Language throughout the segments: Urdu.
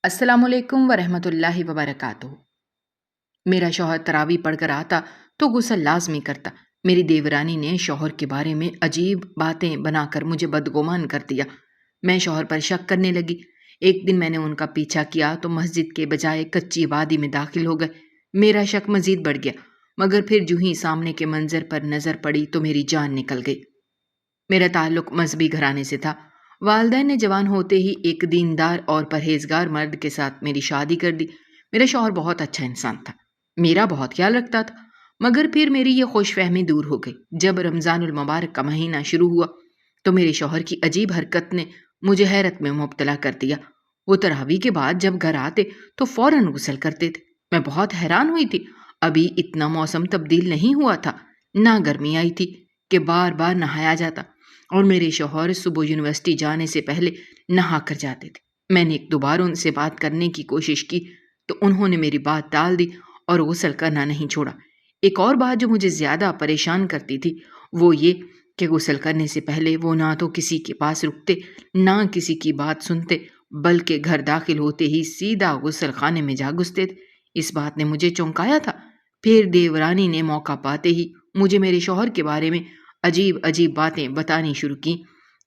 السلام علیکم ورحمۃ اللہ وبرکاتہ۔ میرا شوہر تراویح پڑھ کر آتا تو غسل لازمی کرتا۔ میری دیورانی نے شوہر کے بارے میں عجیب باتیں بنا کر مجھے بدگمان کر دیا۔ میں شوہر پر شک کرنے لگی۔ ایک دن میں نے ان کا پیچھا کیا تو مسجد کے بجائے کچی وادی میں داخل ہو گئے۔ میرا شک مزید بڑھ گیا، مگر پھر جو ہی سامنے کے منظر پر نظر پڑی تو میری جان نکل گئی۔ میرا تعلق مذہبی گھرانے سے تھا۔ والدین نے جوان ہوتے ہی ایک دیندار اور پرہیزگار مرد کے ساتھ میری شادی کر دی۔ میرا شوہر بہت اچھا انسان تھا، میرا بہت خیال رکھتا تھا، مگر پھر میری یہ خوش فہمی دور ہو گئی۔ جب رمضان المبارک کا مہینہ شروع ہوا تو میرے شوہر کی عجیب حرکت نے مجھے حیرت میں مبتلا کر دیا۔ وہ تراویح کے بعد جب گھر آتے تو فوراً غسل کرتے تھے۔ میں بہت حیران ہوئی تھی۔ ابھی اتنا موسم تبدیل نہیں ہوا تھا، نہ گرمی آئی تھی کہ بار بار نہایا جاتا، اور میرے شوہر صبح یونیورسٹی جانے سے پہلے نہا کر جاتے تھے۔ میں نے ایک دو بار ان سے بات کرنے کی کوشش کی تو انہوں نے میری بات ٹال دی اور غسل کرنا نہیں چھوڑا۔ ایک اور بات جو مجھے زیادہ پریشان کرتی تھی وہ یہ کہ غسل کرنے سے پہلے وہ نہ تو کسی کے پاس رکتے، نہ کسی کی بات سنتے، بلکہ گھر داخل ہوتے ہی سیدھا غسل خانے میں جا گھستے تھے۔ اس بات نے مجھے چونکایا تھا۔ پھر دیورانی نے موقع پاتے ہی مجھے میرے شوہر کے بارے میں عجیب عجیب باتیں بتانی شروع کی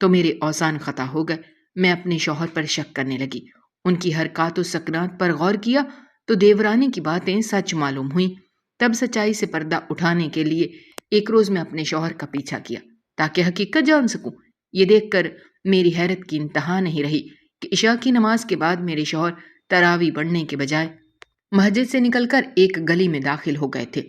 تو میرے اوزان خطا ہو گئے۔ میں اپنے شوہر پر شک کرنے لگی۔ ان کی حرکات و سکنات پر غور کیا تو دیورانی کی باتیں سچ معلوم ہوئیں۔ تب سچائی سے پردہ اٹھانے کے لیے ایک روز میں اپنے شوہر کا پیچھا کیا تاکہ حقیقت جان سکوں۔ یہ دیکھ کر میری حیرت کی انتہا نہیں رہی کہ عشاء کی نماز کے بعد میرے شوہر تراویح پڑھنے کے بجائے مسجد سے نکل کر ایک گلی میں داخل ہو گئے تھے۔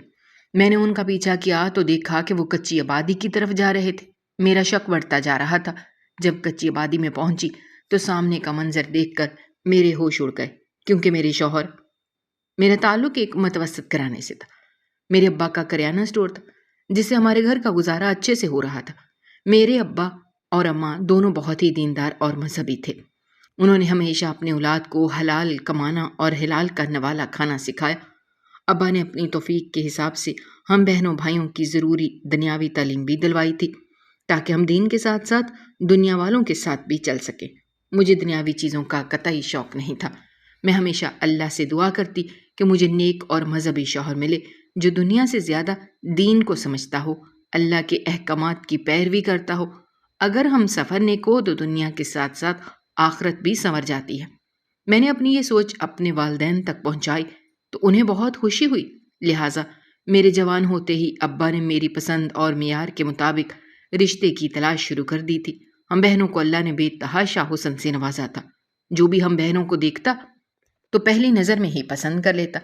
میں نے ان کا پیچھا کیا تو دیکھا کہ وہ کچی آبادی کی طرف جا رہے تھے۔ میرا شک بڑھتا جا رہا تھا۔ جب کچی آبادی میں پہنچی تو سامنے کا منظر دیکھ کر میرے ہوش اڑ گئے، کیونکہ میرا تعلق ایک متوسط گھرانے سے تھا۔ میرے ابا کا کریانہ سٹور تھا جس سے ہمارے گھر کا گزارا اچھے سے ہو رہا تھا۔ میرے ابا اور اماں دونوں بہت ہی دیندار اور مذہبی تھے۔ انہوں نے ہمیشہ اپنے اولاد کو حلال کمانا اور حلال کا نوالا کھانا سکھایا۔ ابا نے اپنی توفیق کے حساب سے ہم بہنوں بھائیوں کی ضروری دنیاوی تعلیم بھی دلوائی تھی تاکہ ہم دین کے ساتھ ساتھ دنیا والوں کے ساتھ بھی چل سکیں۔ مجھے دنیاوی چیزوں کا قطعی شوق نہیں تھا۔ میں ہمیشہ اللہ سے دعا کرتی کہ مجھے نیک اور مذہبی شوہر ملے جو دنیا سے زیادہ دین کو سمجھتا ہو، اللہ کے احکامات کی پیروی کرتا ہو۔ اگر ہم سفر نیک ہو تو دنیا کے ساتھ ساتھ آخرت بھی سنور جاتی ہے۔ میں نے اپنی یہ سوچ اپنے والدین تک پہنچائی تو انہیں بہت خوشی ہوئی۔ لہٰذا میرے جوان ہوتے ہی ابا نے میری پسند اور معیار کے مطابق رشتے کی تلاش شروع کر دی تھی۔ ہم بہنوں کو اللہ نے بے تحاشا حسن سے نوازا تھا۔ جو بھی ہم بہنوں کو دیکھتا تو پہلی نظر میں ہی پسند کر لیتا۔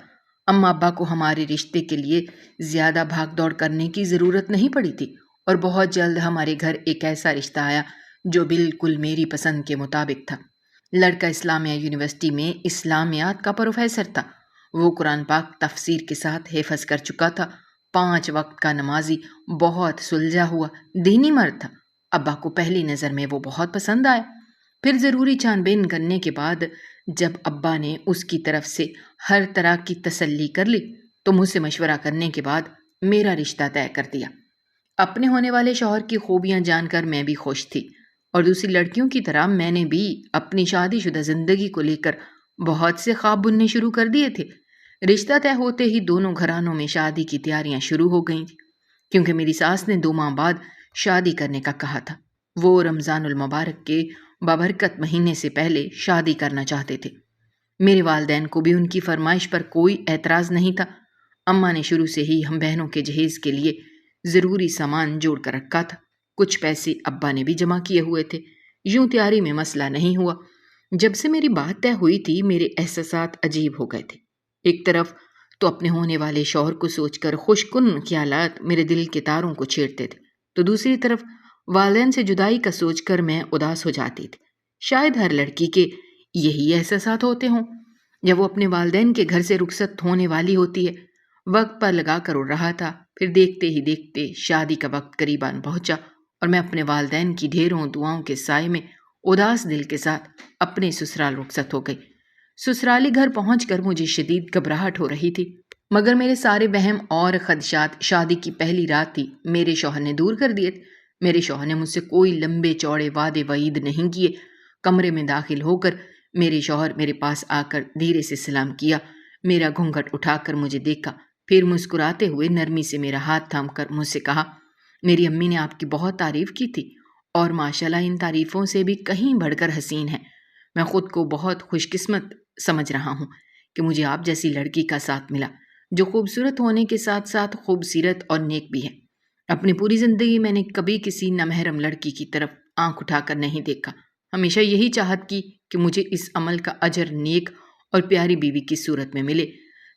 اماں ابا کو ہمارے رشتے کے لیے زیادہ بھاگ دوڑ کرنے کی ضرورت نہیں پڑی تھی، اور بہت جلد ہمارے گھر ایک ایسا رشتہ آیا جو بالکل میری پسند کے مطابق تھا۔ لڑکا اسلامیہ یونیورسٹی میں اسلامیات کا پروفیسر تھا۔ وہ قرآن پاک تفسیر کے ساتھ حفظ کر چکا تھا۔ 5 وقت کا نمازی، بہت سلجھا ہوا دینی مرد تھا۔ ابا کو پہلی نظر میں وہ بہت پسند آیا۔ پھر ضروری چھان بین کرنے کے بعد جب ابا نے اس کی طرف سے ہر طرح کی تسلی کر لی تو مجھ سے مشورہ کرنے کے بعد میرا رشتہ طے کر دیا۔ اپنے ہونے والے شوہر کی خوبیاں جان کر میں بھی خوش تھی، اور دوسری لڑکیوں کی طرح میں نے بھی اپنی شادی شدہ زندگی کو لے کر بہت سے خواب بننے شروع کر دیے تھے۔ رشتہ طے ہوتے ہی دونوں گھرانوں میں شادی کی تیاریاں شروع ہو گئی تھیں، کیونکہ میری ساس نے 2 ماہ بعد شادی کرنے کا کہا تھا۔ وہ رمضان المبارک کے بابرکت مہینے سے پہلے شادی کرنا چاہتے تھے۔ میرے والدین کو بھی ان کی فرمائش پر کوئی اعتراض نہیں تھا۔ اماں نے شروع سے ہی ہم بہنوں کے جہیز کے لیے ضروری سامان جوڑ کر رکھا تھا۔ کچھ پیسے ابا نے بھی جمع کیے ہوئے تھے۔ یوں تیاری میں مسئلہ نہیں ہوا۔ جب سے میری بات طے ہوئی تھی میرے احساسات عجیب ہو گئے تھے۔ ایک طرف تو اپنے ہونے والے شوہر کو سوچ کر خوش کن خیالات میرے دل کے تاروں کو چھیڑتے تھے، تو دوسری طرف والدین سے جدائی کا سوچ کر میں اداس ہو جاتی تھی۔ شاید ہر لڑکی کے یہی احساسات ہوتے ہوں جب وہ اپنے والدین کے گھر سے رخصت ہونے والی ہوتی ہے۔ وقت پر لگا کر اڑ رہا تھا، پھر دیکھتے ہی دیکھتے شادی کا وقت قریباً پہنچا اور میں اپنے والدین کی ڈھیروں دعاؤں کے سائے میں اداس دل کے ساتھ اپنے سسرال رخصت ہو گئی۔ سسرالی گھر پہنچ کر مجھے شدید گھبراہٹ ہو رہی تھی، مگر میرے سارے وہم اور خدشات شادی کی پہلی رات ہی میرے شوہر نے دور کر دیے تھے۔ میرے شوہر نے مجھ سے کوئی لمبے چوڑے وعدے وعید نہیں کیے۔ کمرے میں داخل ہو کر میرے شوہر میرے پاس آ کر دھیرے سے سلام کیا، میرا گھونگھٹ اٹھا کر مجھے دیکھا، پھر مسکراتے ہوئے نرمی سے میرا ہاتھ تھام کر مجھ سے کہا، میری امی نے آپ کی بہت تعریف کی تھی اور ماشاءاللہ ان تعریفوں سے بھی کہیں بڑھ کر حسین ہے۔ میں خود کو بہت خوش قسمت سمجھ رہا ہوں کہ مجھے آپ جیسی لڑکی کا ساتھ ملا، جو خوبصورت ہونے کے ساتھ ساتھ خوبصیرت اور نیک بھی ہے۔ اپنی پوری زندگی میں نے کبھی کسی نامحرم لڑکی کی طرف آنکھ اٹھا کر نہیں دیکھا، ہمیشہ یہی چاہت کی کہ مجھے اس عمل کا اجر نیک اور پیاری بیوی کی صورت میں ملے،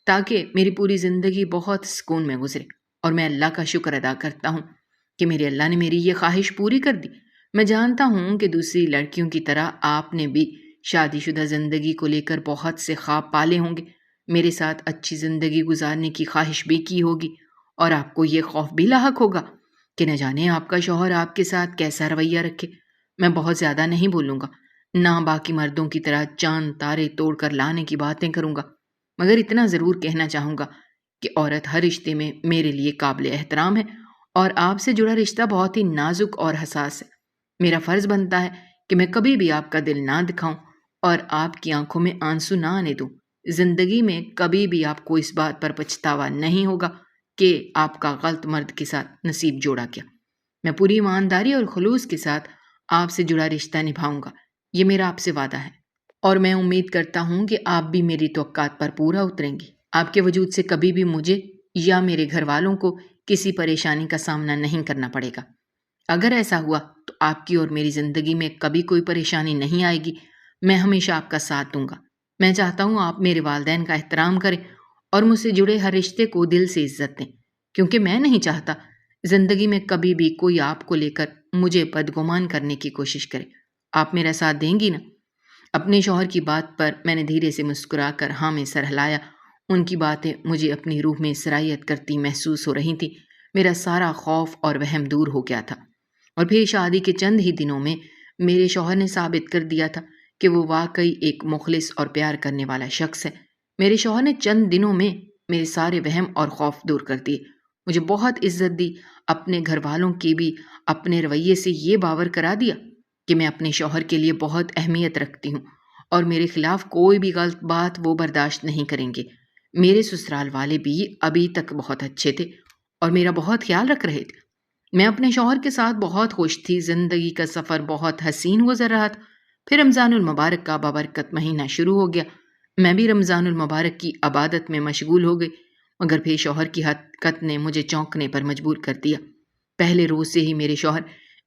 تاکہ میری پوری زندگی بہت سکون میں گزرے۔ اور میں اللہ کا شکر ادا کرتا ہوں کہ میرے اللہ نے میری یہ خواہش پوری کر دی۔ میں جانتا ہوں کہ دوسری لڑکیوں کی طرح آپ نے بھی شادی شدہ زندگی کو لے کر بہت سے خواب پالے ہوں گے، میرے ساتھ اچھی زندگی گزارنے کی خواہش بھی کی ہوگی، اور آپ کو یہ خوف بھی لاحق ہوگا کہ نہ جانے آپ کا شوہر آپ کے ساتھ کیسا رویہ رکھے۔ میں بہت زیادہ نہیں بولوں گا، نہ باقی مردوں کی طرح چاند تارے توڑ کر لانے کی باتیں کروں گا، مگر اتنا ضرور کہنا چاہوں گا کہ عورت ہر رشتے میں میرے لیے قابل احترام ہے، اور آپ سے جڑا رشتہ بہت ہی نازک اور حساس ہے۔ میرا فرض بنتا ہے کہ میں کبھی بھی آپ کا دل نہ دکھاؤں اور آپ کی آنکھوں میں آنسو نہ آنے دوں۔ زندگی میں کبھی بھی آپ کو اس بات پر پچھتاوا نہیں ہوگا کہ آپ کا غلط مرد کے ساتھ نصیب جوڑا کیا۔ میں پوری ایمانداری اور خلوص کے ساتھ آپ سے جڑا رشتہ نبھاؤں گا، یہ میرا آپ سے وعدہ ہے، اور میں امید کرتا ہوں کہ آپ بھی میری توقعات پر پورا اتریں گی۔ آپ کے وجود سے کبھی بھی مجھے یا میرے گھر والوں کو کسی پریشانی کا سامنا نہیں کرنا پڑے گا۔ اگر ایسا ہوا تو آپ کی اور میری زندگی میں کبھی کوئی پریشانی نہیں آئے گی۔ میں ہمیشہ آپ کا ساتھ دوں گا۔ میں چاہتا ہوں آپ میرے والدین کا احترام کریں اور مجھ سے جڑے ہر رشتے کو دل سے عزت دیں، کیونکہ میں نہیں چاہتا زندگی میں کبھی بھی کوئی آپ کو لے کر مجھے بدگمان کرنے کی کوشش کرے۔ آپ میرا ساتھ دیں گی نا؟ اپنے شوہر کی بات پر میں نے دھیرے سے مسکرا کر ہاں میں سر ہلایا۔ ان کی باتیں مجھے اپنی روح میں سرایت کرتی محسوس ہو رہی تھیں۔ میرا سارا خوف اور وہم دور ہو گیا تھا، اور پھر شادی کے چند ہی دنوں میں میرے شوہر نے ثابت کر دیا تھا کہ وہ واقعی ایک مخلص اور پیار کرنے والا شخص ہے۔ میرے شوہر نے چند دنوں میں میرے سارے وہم اور خوف دور کر دیے، مجھے بہت عزت دی، اپنے گھر والوں کی بھی اپنے رویے سے یہ باور کرا دیا کہ میں اپنے شوہر کے لیے بہت اہمیت رکھتی ہوں، اور میرے خلاف کوئی بھی غلط بات وہ برداشت نہیں کریں گے۔ میرے سسرال والے بھی ابھی تک بہت اچھے تھے اور میرا بہت خیال رکھ رہے تھے۔ میں اپنے شوہر کے ساتھ بہت خوش تھی، زندگی کا سفر بہت حسین گزر رہا تھا۔ پھر رمضان المبارک کا بابرکت مہینہ شروع ہو گیا۔ میں بھی رمضان المبارک کی عبادت میں مشغول ہو گئی، مگر پھر شوہر کی حرکت نے مجھے چونکنے پر مجبور کر دیا۔ پہلے روز سے ہی میرے شوہر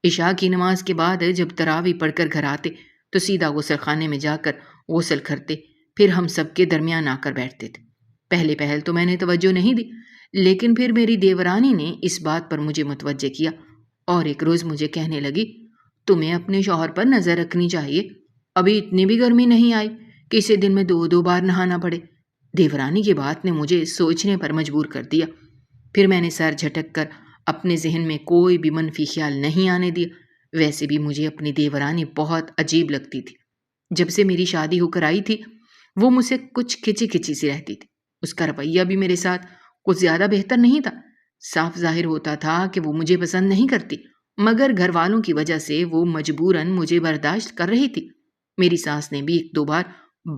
عشاء کی نماز کے بعد جب تراویح پڑھ کر گھر آتے تو سیدھا غسل خانے میں جا کر غسل کرتے، پھر ہم سب کے درمیان آ کر بیٹھتے تھے۔ پہل تو میں نے توجہ نہیں دی، لیکن پھر میری دیورانی نے اس بات پر مجھے متوجہ کیا، اور ایک روز مجھے کہنے لگی، تمہیں اپنے شوہر پر نظر رکھنی چاہیے، ابھی اتنی بھی گرمی نہیں آئی کہ اسے دن میں 2 بار نہانا پڑے۔ دیورانی کی بات نے مجھے سوچنے پر مجبور کر دیا۔ پھر میں نے سر جھٹک کر اپنے ذہن میں کوئی بھی منفی خیال نہیں آنے دیا۔ ویسے بھی مجھے اپنی دیورانی بہت عجیب لگتی تھی۔ جب سے میری شادی ہو کر آئی تھی وہ مجھ سے کچھ کھچی کھچی سی رہتی تھی۔ اس کا رویہ بھی میرے ساتھ کچھ زیادہ بہتر نہیں تھا۔ صاف ظاہر ہوتا تھا کہ وہ مجھے پسند نہیں کرتی، مگر گھر والوں کی وجہ سے وہ مجبوراً مجھے برداشت کر رہی تھی۔ میری ساس نے بھی 1-2 بار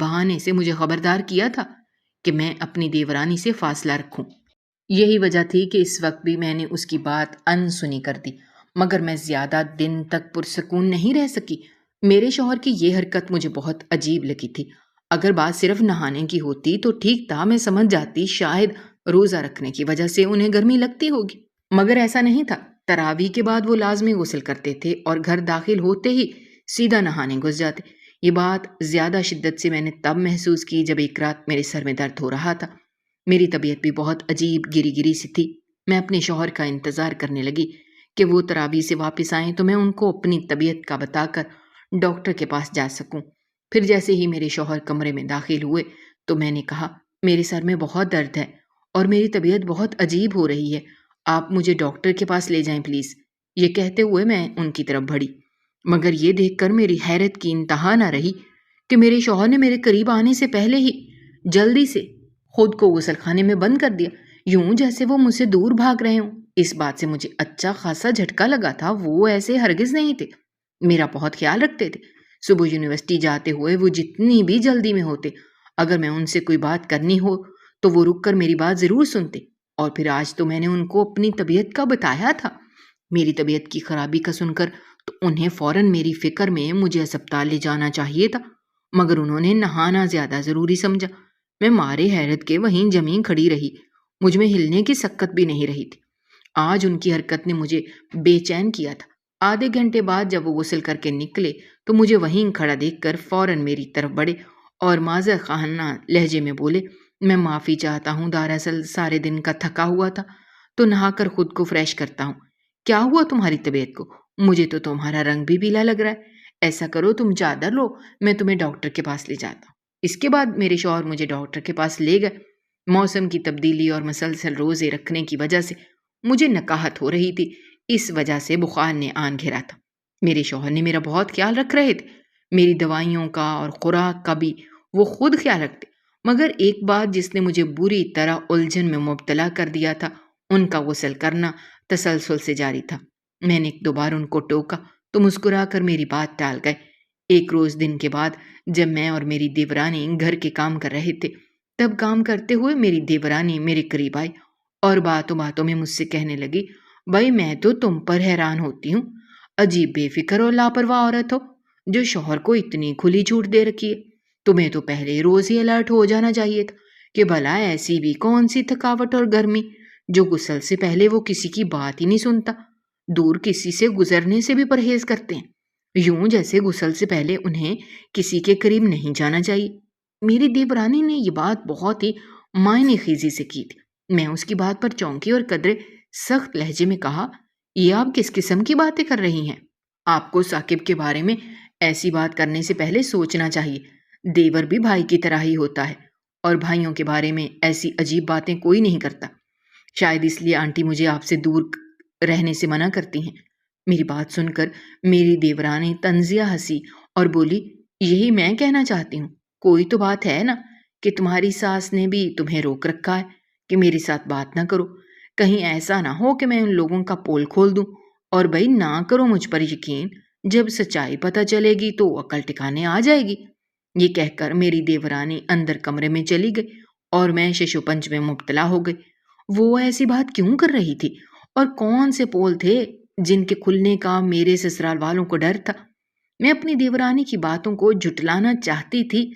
بہانے سے مجھے خبردار کیا تھا کہ میں اپنی دیورانی سے فاصلہ رکھوں۔ یہی وجہ تھی کہ اس وقت بھی میں نے اس کی بات انسنی کر دی، مگر میں زیادہ دن تک پرسکون نہیں رہ سکی۔ میرے شوہر کی یہ حرکت مجھے بہت عجیب لگی تھی۔ اگر بات صرف نہانے کی ہوتی تو ٹھیک تھا، میں سمجھ جاتی شاید روزہ رکھنے کی وجہ سے انہیں گرمی لگتی ہوگی، مگر ایسا نہیں تھا۔ تراویح کے بعد وہ لازمی غسل کرتے تھے اور گھر داخل ہوتے ہی سیدھا نہانے گھس جاتے۔ یہ بات زیادہ شدت سے میں نے تب محسوس کی جب ایک رات میرے سر میں درد ہو رہا تھا۔ میری طبیعت بھی بہت عجیب گری گری سی تھی۔ میں اپنے شوہر کا انتظار کرنے لگی کہ وہ تراویح سے واپس آئیں تو میں ان کو اپنی طبیعت کا بتا کر ڈاکٹر کے پاس جا سکوں۔ پھر جیسے ہی میرے شوہر کمرے میں داخل ہوئے تو میں نے کہا، میرے سر میں بہت درد ہے اور میری طبیعت بہت عجیب ہو رہی ہے، آپ مجھے ڈاکٹر کے پاس لے جائیں پلیز۔ یہ کہتے ہوئے میں ان کی طرف بڑھی، مگر یہ دیکھ کر میری حیرت کی انتہا نہ رہی کہ میرے شوہر نے میرے قریب آنے سے پہلے ہی جلدی سے خود کو غسل خانے میں بند کر دیا، یوں جیسے وہ مجھ سے دور بھاگ رہے ہوں۔ اس بات سے مجھے اچھا خاصا جھٹکا لگا تھا، وہ ایسے ہرگز نہیں تھے، میرا بہت خیال رکھتے تھے۔ صبح یونیورسٹی جاتے ہوئے وہ جتنی بھی جلدی میں ہوتے، اگر میں ان سے کوئی بات کرنی ہو تو وہ رک کر میری بات ضرور سنتے۔ اور پھر آج تو میں نے ان کو اپنی طبیعت کا بتایا تھا، میری طبیعت کی خرابی کا سن کر تو انہیں فوراً میری فکر میں مجھے اسپتال لے جانا چاہیے تھا، مگر انہوں نے نہانا زیادہ ضروری سمجھا۔ میں مارے حیرت کے وہیں جمیں کھڑی رہی، مجھ میں ہلنے کی سکت بھی نہیں رہی تھی۔ آج ان کی حرکت نے مجھے بے چین کیا تھا۔ آدھے گھنٹے بعد جب وہ غسل کر کے نکلے تو مجھے وہیں کھڑا دیکھ کر فوراً میری طرف بڑھے اور معذرت خواہانہ لہجے میں بولے، میں معافی چاہتا ہوں، دراصل سارے دن کا تھکا ہوا تھا تو نہا کر خود کو فریش کرتا ہوں۔ کیا ہوا تمہاری طبیعت کو؟ مجھے تو تمہارا رنگ بھی پیلا لگ رہا ہے۔ ایسا کرو تم چادر لو، میں تمہیں ڈاکٹر کے پاس لے جاتا ہوں۔ اس کے بعد میرے شوہر مجھے ڈاکٹر کے پاس لے گئے۔ موسم کی تبدیلی اور مسلسل روزے رکھنے کی وجہ سے مجھے نکاہت ہو رہی تھی، اس وجہ سے بخار نے آن گھیرا تھا۔ میرے شوہر نے میرا بہت خیال رکھ رہے تھے، میری دوائیوں کا اور خوراک کا بھی وہ خود خیال رکھتے، مگر ایک بات جس نے مجھے بری طرح الجھن میں مبتلا کر دیا تھا، ان کا غسل کرنا تسلسل سے جاری تھا۔ میں نے ایک دو بار ان کو ٹوکا تو مسکرا کر میری بات ٹال گئے۔ ایک روز دن کے بعد جب میں اور میری دیورانی گھر کے کام کر رہے تھے، تب کام کرتے ہوئے میری دیورانی میرے قریب آئی اور باتوں باتوں میں مجھ سے کہنے لگی، بھائی میں تو تم پر حیران ہوتی ہوں، عجیب بے فکر اور لاپرواہ عورت ہو جو شوہر کو اتنی کھلی چھوٹ دے رکھی ہے۔ تمہیں تو پہلے روز ہی الرٹ ہو جانا چاہیے تھا کہ بھلا ایسی بھی کون سی تھکاوٹ اور گرمی جو غسل سے پہلے وہ کسی کی بات ہی نہیں سنتا، دور کسی سے گزرنے سے بھی پرہیز کرتے ہیں، یوں جیسے غسل سے پہلے انہیں کسی کے قریب نہیں جانا چاہیے۔ میری دیورانی نے یہ بات بہت ہی معنی خیزی سے کی تھی۔ میں اس کی بات پر چونکی اور قدرے سخت لہجے میں کہا، یہ آپ کس قسم کی باتیں کر رہی ہیں؟ آپ کو ثاقب کے بارے میں ایسی بات کرنے سے پہلے سوچنا چاہیے۔ دیور بھی بھائی کی طرح ہی ہوتا ہے اور بھائیوں کے بارے میں ایسی عجیب باتیں کوئی نہیں کرتا۔ شاید اس لیے آنٹی مجھے آپ سے دور رہنے سے منع کرتی ہیں۔ میری بات سن کر میری دیورانی طنزیہ ہنسی اور بولی، یہی میں کہنا چاہتی ہوں، کوئی تو بات ہے نا کہ تمہاری ساس نے بھی تمہیں روک رکھا ہے کہ میرے ساتھ بات نہ کرو، کہیں ایسا نہ ہو کہ میں ان لوگوں کا پول کھول دوں۔ اور بھائی نہ کرو مجھ پر یقین، جب سچائی پتہ چلے گی تو عقل ٹھکانے آ جائے گی۔ یہ کہہ کر میری دیورانی اندر کمرے میں چلی گئی اور میں شش و پنج میں مبتلا ہو گئی۔ وہ ایسی بات کیوں کر رہی تھی اور کون سے پول تھے جن کے کھلنے کا میرے سسرال والوں کو ڈر تھا؟ میں اپنی دیورانی کی باتوں کو جھٹلانا چاہتی تھی،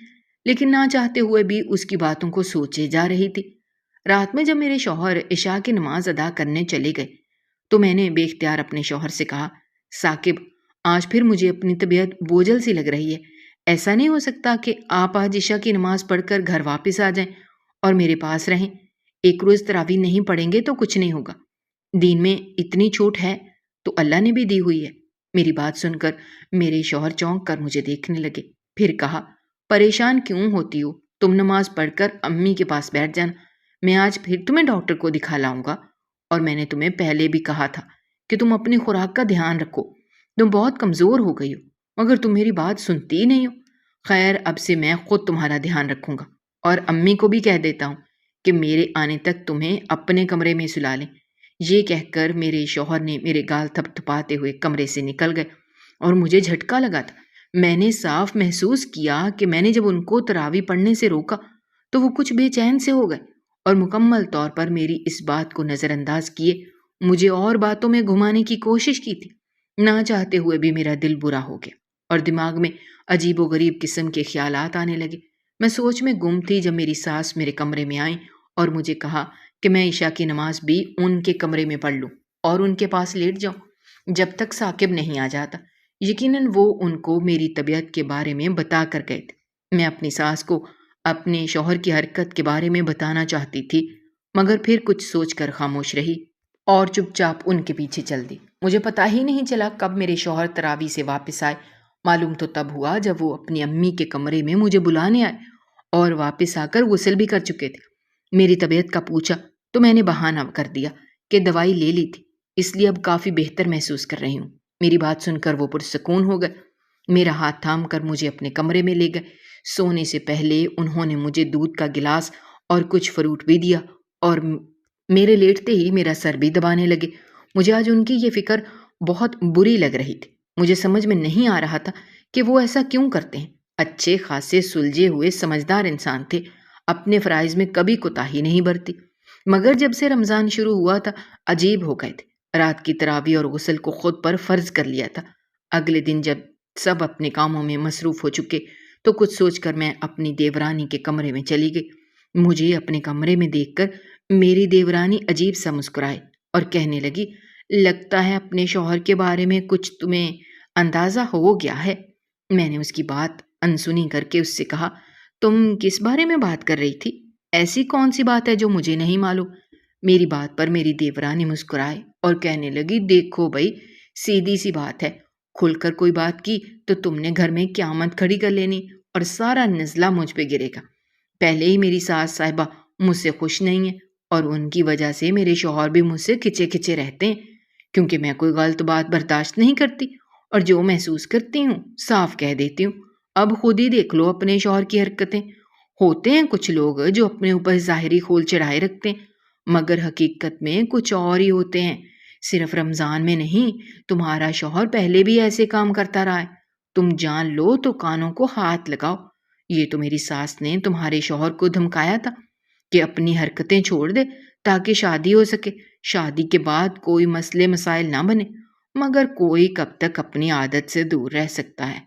لیکن نہ چاہتے ہوئے بھی اس کی باتوں کو سوچے جا رہی تھی۔ رات میں جب میرے شوہر عشاء کی نماز ادا کرنے چلے گئے تو میں نے بے اختیار اپنے شوہر سے کہا، ثاقب آج پھر مجھے اپنی طبیعت بوجھل سی لگ رہی ہے، ایسا نہیں ہو سکتا کہ آپ آج عشاء کی نماز پڑھ کر گھر واپس آ جائیں اور میرے پاس رہیں؟ ایک روز تراویح نہیں پڑھیں گے تو کچھ نہیں ہوگا، دین میں اتنی چھوٹ ہے تو اللہ نے بھی دی ہوئی ہے۔ میری بات سن کر میرے شوہر چونک کر مجھے دیکھنے لگے، پھر کہا، پریشان کیوں ہوتی ہو؟ تم نماز پڑھ کر امی کے پاس بیٹھ جانا، میں آج پھر تمہیں ڈاکٹر کو دکھا لاؤں گا، اور میں نے تمہیں پہلے بھی کہا تھا کہ تم اپنی خوراک کا دھیان رکھو، تم بہت کمزور ہو گئی ہو، مگر تم میری بات سنتی ہی نہیں ہو۔ خیر اب سے میں خود تمہارا دھیان رکھوں گا اور امی کو بھی کہہ دیتا ہوں کہ میرے آنے تک تمہیں اپنے کمرے میں سلا لیں۔ یہ کہہ کر میرے شوہر نے میرے گال تھپ تھپاتے ہوئے کمرے سے نکل گئے اور مجھے جھٹکا لگا تھا۔ میں نے صاف محسوس کیا کہ میں نے جب ان کو تراویح پڑھنے سے روکا تو وہ کچھ بے چین سے ہو گئے اور مکمل طور پر میری اس بات کو نظر انداز کیے مجھے اور باتوں میں گھمانے کی کوشش کی تھی۔ نہ چاہتے ہوئے بھی میرا دل برا ہو گیا اور دماغ میں عجیب و غریب قسم کے خیالات آنے لگے۔ میں سوچ میں گم تھی جب میری ساس میرے کمرے میں آئیں اور مجھے کہا کہ میں عشاء کی نماز بھی ان کے کمرے میں پڑھ لوں اور ان کے پاس لیٹ جاؤں جب تک ثاقب نہیں آ جاتا۔ یقیناً وہ ان کو میری طبیعت کے بارے میں بتا کر گئے تھے۔ میں اپنی ساس کو اپنے شوہر کی حرکت کے بارے میں بتانا چاہتی تھی، مگر پھر کچھ سوچ کر خاموش رہی اور چپ چاپ ان کے پیچھے چل دی۔ مجھے پتا ہی نہیں چلا کب میرے شوہر تراویح سے واپس آئے، معلوم تو تب ہوا جب وہ اپنی امی کے کمرے میں مجھے بلانے آئے اور واپس آ کر غسل بھی کر چکے تھے۔ میری طبیعت کا پوچھا تو میں نے بہانہ کر دیا کہ دوائی لے لی تھی، اس لیے اب کافی بہتر محسوس کر رہی ہوں۔ میری بات سن کر وہ پرسکون ہو گئے، میرا ہاتھ تھام کر مجھے اپنے کمرے میں لے گئے۔ سونے سے پہلے انہوں نے مجھے دودھ کا گلاس اور کچھ فروٹ بھی دیا اور میرے لیٹتے ہی میرا سر بھی دبانے لگے۔ مجھے آج ان کی یہ فکر بہت بری لگ رہی تھی۔ مجھے سمجھ میں نہیں آ رہا تھا کہ وہ ایسا کیوں کرتے ہیں۔ اچھے خاصے سلجھے ہوئے سمجھدار انسان تھے، اپنے فرائض میں کبھی کوتاہی نہیں برتی، مگر جب سے رمضان شروع ہوا تھا عجیب ہو گئے تھے۔ رات کی تراویح اور غسل کو خود پر فرض کر لیا تھا۔ اگلے دن جب سب اپنے کاموں میں مصروف ہو چکے تو کچھ سوچ کر میں اپنی دیورانی کے کمرے میں چلی گئی۔ مجھے اپنے کمرے میں دیکھ کر میری دیورانی عجیب سا مسکرائے اور کہنے لگی، لگتا ہے اپنے شوہر کے بارے میں کچھ تمہیں اندازہ ہو گیا ہے۔ میں نے اس کی بات انسنی کر کے اس سے کہا، تم کس بارے میں بات کر رہی تھی؟ ایسی کون سی بات ہے جو مجھے نہیں معلوم؟ میری بات پر میری دیورانی مسکرائے اور کہنے لگی، دیکھو بھائی، سیدھی سی بات ہے، کھل کر کوئی بات کی تو تم نے گھر میں قیامت کھڑی کر لینی اور سارا نزلہ مجھ پہ گرے گا۔ پہلے ہی میری ساس صاحبہ مجھ سے خوش نہیں ہے اور ان کی وجہ سے میرے شوہر بھی مجھ سے کھچے کھچے رہتے ہیں، کیونکہ میں کوئی غلط بات برداشت نہیں کرتی اور جو محسوس کرتی ہوں صاف کہہ دیتی ہوں۔ اب خود ہی دیکھ لو اپنے شوہر کی حرکتیں۔ ہوتے ہیں کچھ لوگ جو اپنے اوپر ظاہری کھول چڑھائے رکھتے ہیں، مگر حقیقت میں کچھ اور ہی ہوتے ہیں۔ صرف رمضان میں نہیں، تمہارا شوہر پہلے بھی ایسے کام کرتا رہا ہے۔ تم جان لو تو کانوں کو ہاتھ لگاؤ۔ یہ تو میری ساس نے تمہارے شوہر کو دھمکایا تھا کہ اپنی حرکتیں چھوڑ دے تاکہ شادی ہو سکے، شادی کے بعد کوئی مسئلے مسائل نہ بنے۔ مگر کوئی کب تک اپنی عادت سے دور رہ سکتا ہے،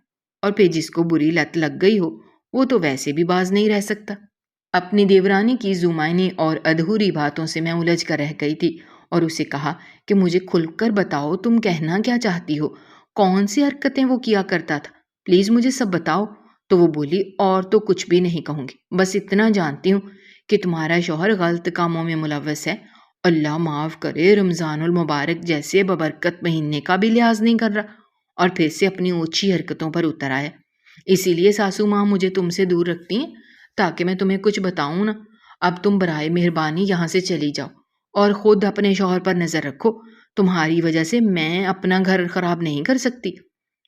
اور پھر جس کو بری لت لگ گئی ہو وہ تو ویسے بھی باز نہیں رہ سکتا۔ اپنی دیورانی کی زمائنی اور ادھوری باتوں سے میں الجھ کر رہ گئی تھی اور اسے کہا کہ مجھے کھل کر بتاؤ، تم کہنا کیا چاہتی ہو؟ کون سی حرکتیں وہ کیا کرتا تھا؟ پلیز مجھے سب بتاؤ۔ تو وہ بولی، اور تو کچھ بھی نہیں کہوں گی، بس اتنا جانتی ہوں کہ تمہارا شوہر غلط کاموں میں ملوث ہے۔ اللہ معاف کرے، رمضان المبارک جیسے ببرکت مہینے کا بھی لحاظ نہیں کر رہا، اور پھر سے اپنی اونچی حرکتوں پر اتر آیا۔ اسی لیے ساسو ماں مجھے تم سے دور رکھتی ہیں تاکہ میں تمہیں کچھ بتاؤں نہ۔ اب تم برائے مہربانی یہاں سے چلی جاؤ اور خود اپنے شوہر پر نظر رکھو۔ تمہاری وجہ سے میں اپنا گھر خراب نہیں کر سکتی۔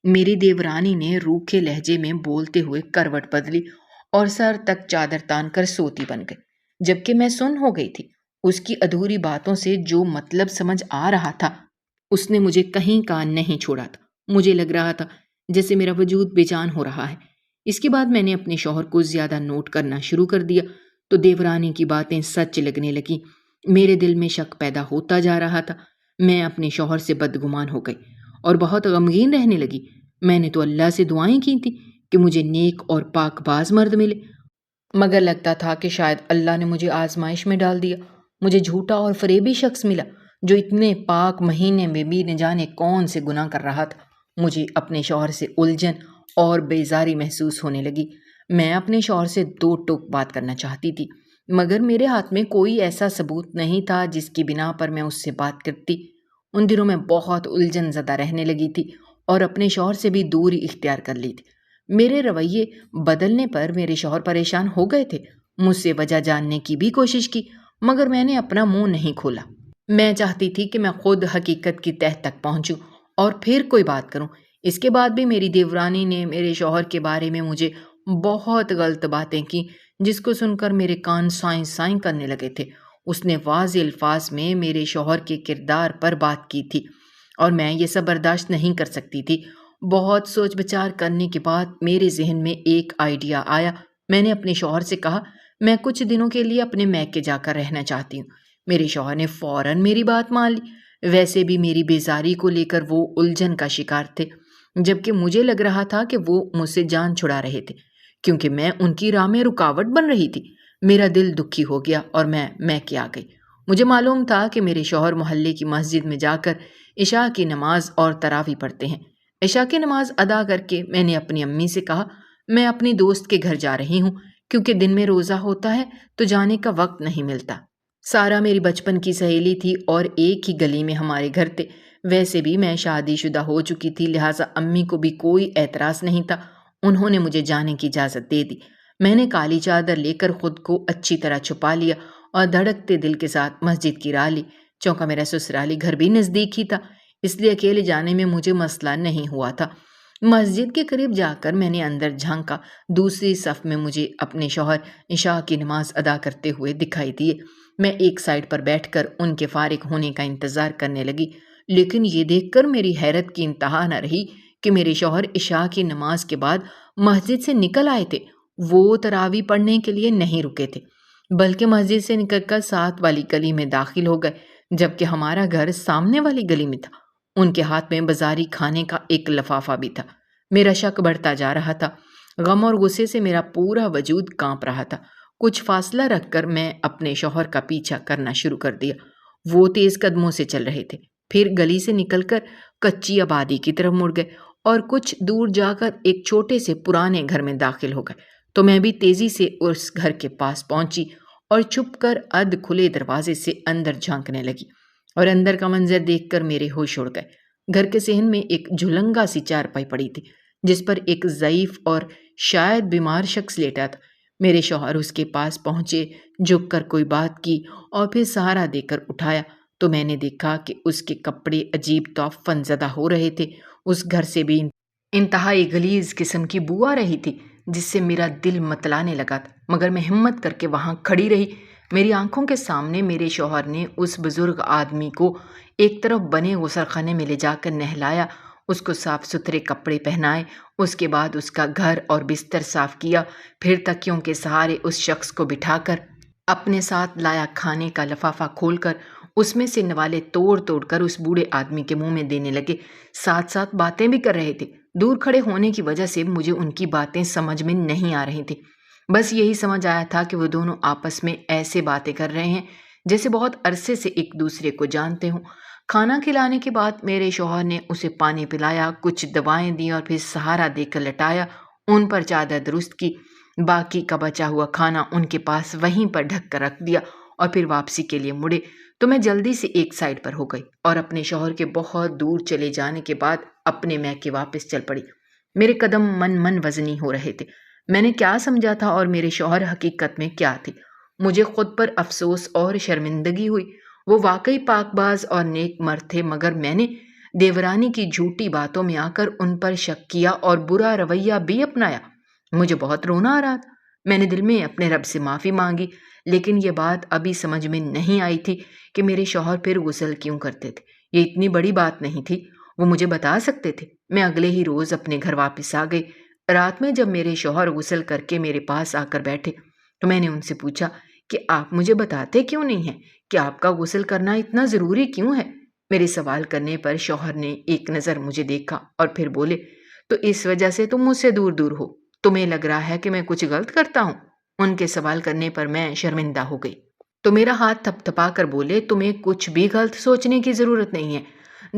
میری دیورانی نے روکھے لہجے میں بولتے ہوئے کروٹ بدلی اور سر تک چادر تان کر سوتی بن گئی، جبکہ میں سن ہو گئی تھی۔ اس کی ادھوری باتوں سے جو مطلب سمجھ آ رہا تھا اس نے مجھے کہیں کان نہیں چھوڑا تھا۔ مجھے لگ رہا تھا جیسے میرا وجود بے جان ہو رہا ہے۔ اس کے بعد میں نے اپنے شوہر کو زیادہ نوٹ کرنا شروع کر دیا تو دیورانی کی باتیں سچ لگنے لگیں۔ میرے دل میں شک پیدا ہوتا جا رہا تھا۔ میں اپنے شوہر سے بدگمان ہو گئی اور بہت غمگین رہنے لگی۔ میں نے تو اللہ سے دعائیں کی تھی کہ مجھے نیک اور پاک باز مرد ملے، مگر لگتا تھا کہ شاید اللہ نے مجھے آزمائش میں ڈال دیا۔ مجھے جھوٹا اور فریبی شخص ملا جو اتنے پاک مہینے میں بھی نہ جانے کون سے گناہ کر رہا تھا۔ مجھے اپنے شوہر سے الجھن اور بیزاری محسوس ہونے لگی۔ میں اپنے شوہر سے دو ٹوک بات کرنا چاہتی تھی، مگر میرے ہاتھ میں کوئی ایسا ثبوت نہیں تھا جس کی بنا پر میں اس سے بات کرتی۔ ان دنوں میں بہت الجھن زدہ رہنے لگی تھی اور اپنے شوہر سے بھی دوری اختیار کر لی تھی۔ میرے رویے بدلنے پر میرے شوہر پریشان ہو گئے تھے۔ مجھ سے وجہ جاننے کی بھی کوشش کی، مگر میں نے اپنا منہ نہیں کھولا۔ میں چاہتی تھی کہ میں خود حقیقت کی تہ تک پہنچوں اور پھر کوئی بات کروں۔ اس کے بعد بھی میری دیورانی نے میرے شوہر کے بارے میں مجھے بہت غلط باتیں کی، جس کو سن کر میرے کان سائیں سائیں کرنے لگے تھے۔ اس نے واضح الفاظ میں میرے شوہر کے کردار پر بات کی تھی اور میں یہ سب برداشت نہیں کر سکتی تھی۔ بہت سوچ بچار کرنے کے بعد میرے ذہن میں ایک آئیڈیا آیا۔ میں نے اپنے شوہر سے کہا، میں کچھ دنوں کے لیے اپنے میکے جا کر رہنا چاہتی ہوں۔ میرے شوہر نے فوراً میری بات مان لی۔ ویسے بھی میری بیزاری کو لے کر وہ الجھن کا شکار تھے، جبکہ مجھے لگ رہا تھا کہ وہ مجھ سے جان چھڑا رہے تھے، کیونکہ میں ان کی راہ میں رکاوٹ بن رہی تھی۔ میرا دل دکھی ہو گیا اور میں میکے آ گئی۔ مجھے معلوم تھا کہ میرے شوہر محلے کی مسجد میں جا کر عشاء کی نماز اور تراویح پڑھتے ہیں۔ عشاء کی نماز ادا کر کے میں نے اپنی امی سے کہا، میں اپنی دوست کے گھر جا رہی ہوں، کیونکہ دن میں روزہ ہوتا ہے تو جانے کا وقت نہیں ملتا۔ سارا میری بچپن کی سہیلی تھی اور ایک ہی گلی میں ہمارے گھر تھے۔ ویسے بھی میں شادی شدہ ہو چکی تھی، لہٰذا امی کو بھی کوئی اعتراض نہیں تھا۔ انہوں نے مجھے جانے کی اجازت دے دی۔ میں نے کالی چادر لے کر خود کو اچھی طرح چھپا لیا اور دھڑکتے دل کے ساتھ مسجد کی راہ لی۔ چونکہ میرا سسرالی گھر بھی نزدیک ہی تھا، اس لیے اکیلے جانے میں مجھے مسئلہ نہیں ہوا تھا۔ مسجد کے قریب جا کر میں نے اندر جھانکا۔ دوسری صف میں مجھے اپنے شوہر عشاء کی نماز ادا کرتے ہوئے دکھائی دیے۔ میں ایک سائڈ پر بیٹھ کر ان کے فارغ ہونے کا انتظار کرنے لگی، لیکن یہ دیکھ کر میری حیرت کی انتہا نہ رہی کہ میرے شوہر عشاء کی نماز کے بعد مسجد سے نکل آئے تھے۔ وہ تراویح پڑھنے کے لیے نہیں رکے تھے، بلکہ مسجد سے نکل کر ساتھ والی گلی میں داخل ہو گئے، جبکہ ہمارا گھر سامنے والی گلی میں تھا۔ ان کے ہاتھ میں بازاری کھانے کا ایک لفافہ بھی تھا۔ میرا شک بڑھتا جا رہا تھا۔ غم اور غصے سے میرا پورا وجود کانپ رہا تھا۔ کچھ فاصلہ رکھ کر میں اپنے شوہر کا پیچھا کرنا شروع کر دیا۔ وہ تیز قدموں سے چل رہے تھے، پھر گلی سے نکل کر کچی آبادی کی طرف مڑ گئے اور کچھ دور جا کر ایک چھوٹے سے پرانے گھر میں داخل ہو گئے۔ تو میں بھی تیزی سے اس گھر کے پاس پہنچی اور چھپ کر ادھ کھلے دروازے سے اندر جھانکنے لگی، اور اندر کا منظر دیکھ کر میرے ہوش اڑ گئے۔ گھر کے صحن میں ایک جھلنگا سی چارپائی پڑی تھی، جس پر ایک ضعیف اور شاید بیمار شخص لیٹا تھا۔ میرے شوہر اس کے پاس پہنچے، جھک کر کوئی بات کی اور پھر سہارا دے کر اٹھایا تو میں نے دیکھا کہ اس کے کپڑے عجیب تعفن زدہ ہو رہے تھے۔ اس گھر سے بھی انتہائی غلیظ قسم کی بو آ رہی تھی، جس سے میرا دل متلانے لگا تھا، مگر میں ہمت کر کے وہاں کھڑی رہی۔ میری آنکھوں کے سامنے میرے شوہر نے اس بزرگ آدمی کو ایک طرف بنے غسل خانے میں لے جا کر نہلایا، اس کو صاف ستھرے کپڑے پہنائے، اس کے بعد اس کا گھر اور بستر صاف کیا، پھر تکیوں کے سہارے اس شخص کو بٹھا کر اپنے ساتھ لایا کھانے کا لفافہ کھول کر اس میں سے نوالے توڑ توڑ کر اس بوڑھے آدمی کے منہ میں دینے لگے، ساتھ ساتھ باتیں بھی کر رہے تھے۔ دور کھڑے ہونے کی وجہ سے مجھے ان کی باتیں سمجھ میں نہیں آ رہی تھی، بس یہی سمجھ آیا تھا کہ وہ دونوں آپس میں ایسے باتیں کر رہے ہیں جیسے بہت عرصے سے ایک دوسرے کو جانتے ہوں۔ کھانا کھلانے کے بعد میرے شوہر نے اسے پانی پلایا، کچھ دوائیں دیں اور پھر سہارا دے کر لٹایا، ان پر چادر درست کی، باقی کا بچا ہوا کھانا ان کے پاس وہیں پر ڈھک کر رکھ دیا اور پھر واپسی کے لیے مڑے تو میں جلدی سے ایک سائڈ پر ہو گئی اور اپنے شوہر کے بہت دور چلے جانے کے بعد اپنے میکے واپس چل پڑی۔ میرے قدم من وزنی ہو رہے تھے۔ میں نے کیا سمجھا تھا اور میرے شوہر حقیقت میں کیا تھے؟ مجھے خود پر افسوس اور شرمندگی ہوئی۔ وہ واقعی پاک باز اور نیک مرد تھے، مگر میں نے دیورانی کی جھوٹی باتوں میں آ کر ان پر شک کیا اور برا رویہ بھی اپنایا۔ مجھے بہت رونا آ رہا تھا۔ میں نے دل میں اپنے رب سے معافی مانگی، لیکن یہ بات ابھی سمجھ میں نہیں آئی تھی کہ میرے شوہر پھر غسل کیوں کرتے تھے۔ یہ اتنی بڑی بات نہیں تھی، وہ مجھے بتا سکتے تھے۔ میں اگلے ہی روز اپنے گھر واپس آ گئی۔ رات میں جب میرے شوہر غسل کر کے میرے پاس آ کر بیٹھے تو میں نے ان سے پوچھا کہ آپ مجھے بتاتے کیوں نہیں ہیں کہ آپ کا غسل کرنا اتنا ضروری کیوں ہے؟ میرے سوال کرنے پر شوہر نے ایک نظر مجھے دیکھا اور پھر بولے، تو اس وجہ سے تم مجھ سے دور دور ہو، تمہیں لگ رہا ہے کہ میں کچھ غلط کرتا ہوں؟ ان کے سوال کرنے پر میں شرمندہ ہو گئی تو میرا ہاتھ تھپ تھپا کر بولے، تمہیں کچھ بھی غلط سوچنے کی ضرورت نہیں ہے۔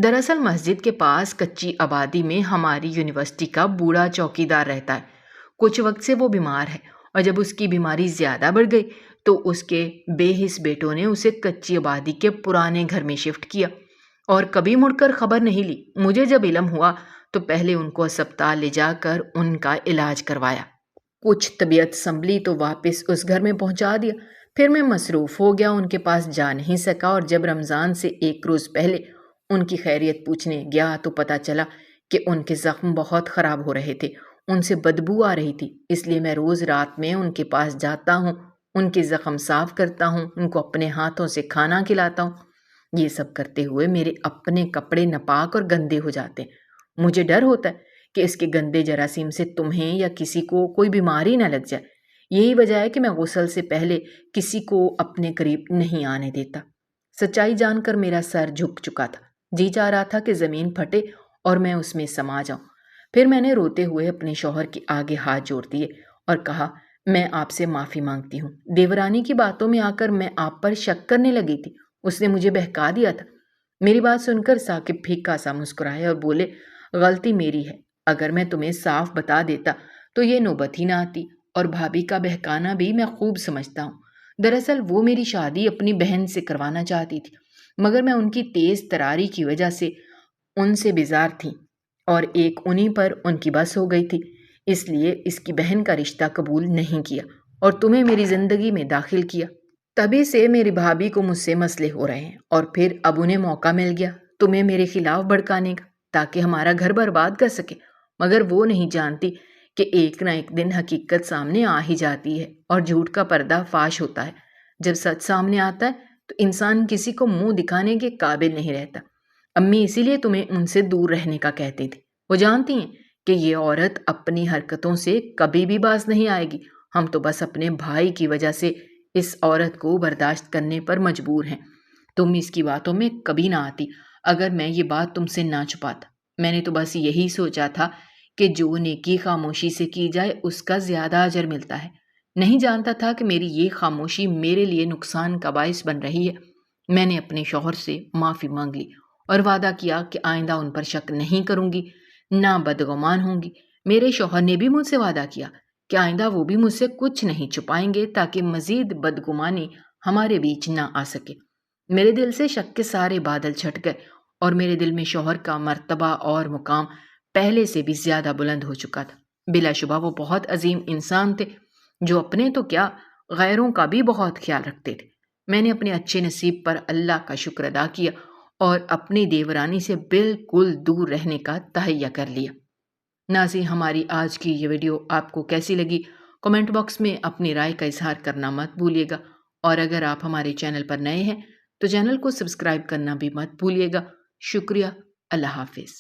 دراصل مسجد کے پاس کچی آبادی میں ہماری یونیورسٹی کا بوڑھا چوکیدار رہتا ہے۔ کچھ وقت سے وہ بیمار ہے اور جب اس کی بیماری زیادہ بڑھ گئی تو اس کے بے حس بیٹوں نے اسے کچی آبادی کے پرانے گھر میں شفٹ کیا اور کبھی مڑ کر خبر نہیں لی۔ مجھے جب علم ہوا تو پہلے ان کو اسپتال لے جا کر ان کا علاج کروایا، کچھ طبیعت سنبھلی تو واپس اس گھر میں پہنچا دیا۔ پھر میں مصروف ہو گیا، ان کے پاس جا نہیں سکا، اور جب رمضان سے ایک روز پہلے ان کی خیریت پوچھنے گیا تو پتہ چلا کہ ان کے زخم بہت خراب ہو رہے تھے، ان سے بدبو آ رہی تھی۔ اس لیے میں روز رات میں ان کے پاس جاتا ہوں، ان کے زخم صاف کرتا ہوں، ان کو اپنے ہاتھوں سے کھانا کھلاتا ہوں۔ یہ سب کرتے ہوئے میرے اپنے کپڑے ناپاک اور گندے ہو جاتے ہیں۔ مجھے ڈر ہوتا ہے کہ اس کے گندے جراثیم سے تمہیں یا کسی کو کوئی بیماری نہ لگ جائے۔ یہی وجہ ہے کہ میں غسل سے پہلے کسی کو اپنے قریب نہیں آنے دیتا۔ سچائی جان کر میرا سر جھک چکا تھا، جی چاہ رہا تھا کہ زمین پھٹے اور میں اس میں سما جاؤں۔ پھر میں نے روتے ہوئے اپنے شوہر کے آگے ہاتھ جوڑ دیے اور کہا، میں آپ سے معافی مانگتی ہوں۔ دیورانی کی باتوں میں آ کر میں آپ پر شک کرنے لگی تھی، اس نے مجھے بہکا دیا تھا۔ میری بات سن کر ثاقب پھیکا سا مسکرائے اور بولے، غلطی میری ہے، اگر میں تمہیں صاف بتا دیتا تو یہ نوبت ہی نہ آتی، اور بھابھی کا بہکانا بھی میں خوب سمجھتا ہوں۔ دراصل وہ میری شادی اپنی بہن سے کروانا چاہتی تھی، مگر میں ان کی تیز تراری کی وجہ سے ان سے بیزار تھی اور ایک انہی پر ان کی بس ہو گئی تھی، اس لیے اس کی بہن کا رشتہ قبول نہیں کیا اور تمہیں میری زندگی میں داخل کیا۔ تبھی سے میری بھابھی کو مجھ سے مسئلے ہو رہے ہیں، اور پھر اب انہیں موقع مل گیا تمہیں میرے خلاف بھڑکانے کا تاکہ ہمارا گھر برباد کر سکے، مگر وہ نہیں جانتی کہ ایک نہ ایک دن حقیقت سامنے آ ہی جاتی ہے اور جھوٹ کا پردہ فاش ہوتا ہے۔ جب سچ سامنے آتا ہے تو انسان کسی کو منہ دکھانے کے قابل نہیں رہتا۔ امی اسی لیے تمہیں ان سے دور رہنے کا کہتی تھی، وہ جانتی ہیں کہ یہ عورت اپنی حرکتوں سے کبھی بھی باز نہیں آئے گی، ہم تو بس اپنے بھائی کی وجہ سے اس عورت کو برداشت کرنے پر مجبور ہیں۔ تم اس کی باتوں میں کبھی نہ آتی اگر میں یہ بات تم سے نہ چھپاتا۔ میں نے تو بس یہی سوچا تھا کہ جو نیکی خاموشی سے کی جائے اس کا زیادہ اجر ملتا ہے۔ نہیں جانتا تھا کہ میری یہ خاموشی میرے لیے نقصان کا باعث بن رہی ہے۔ میں نے اپنے شوہر سے معافی مانگ لی اور وعدہ کیا کہ آئندہ ان پر شک نہیں کروں گی، نہ بدگمان ہوں گی۔ میرے شوہر نے بھی مجھ سے وعدہ کیا کہ آئندہ وہ بھی مجھ سے کچھ نہیں چھپائیں گے تاکہ مزید بدگمانی ہمارے بیچ نہ آ سکے۔ میرے دل سے شک کے سارے بادل چھٹ گئے اور میرے دل میں شوہر کا مرتبہ اور مقام پہلے سے بھی زیادہ بلند ہو چکا تھا۔ بلا شبہ وہ بہت عظیم انسان تھے جو اپنے تو کیا غیروں کا بھی بہت خیال رکھتے تھے۔ میں نے اپنے اچھے نصیب پر اللہ کا شکر ادا کیا اور اپنی دیورانی سے بالکل دور رہنے کا تہیہ کر لیا۔ ناظرین، ہماری آج کی یہ ویڈیو آپ کو کیسی لگی؟ کمنٹ باکس میں اپنی رائے کا اظہار کرنا مت بھولیے گا، اور اگر آپ ہمارے چینل پر نئے ہیں تو چینل کو سبسکرائب کرنا بھی مت بھولیے گا۔ شکریہ۔ اللہ حافظ۔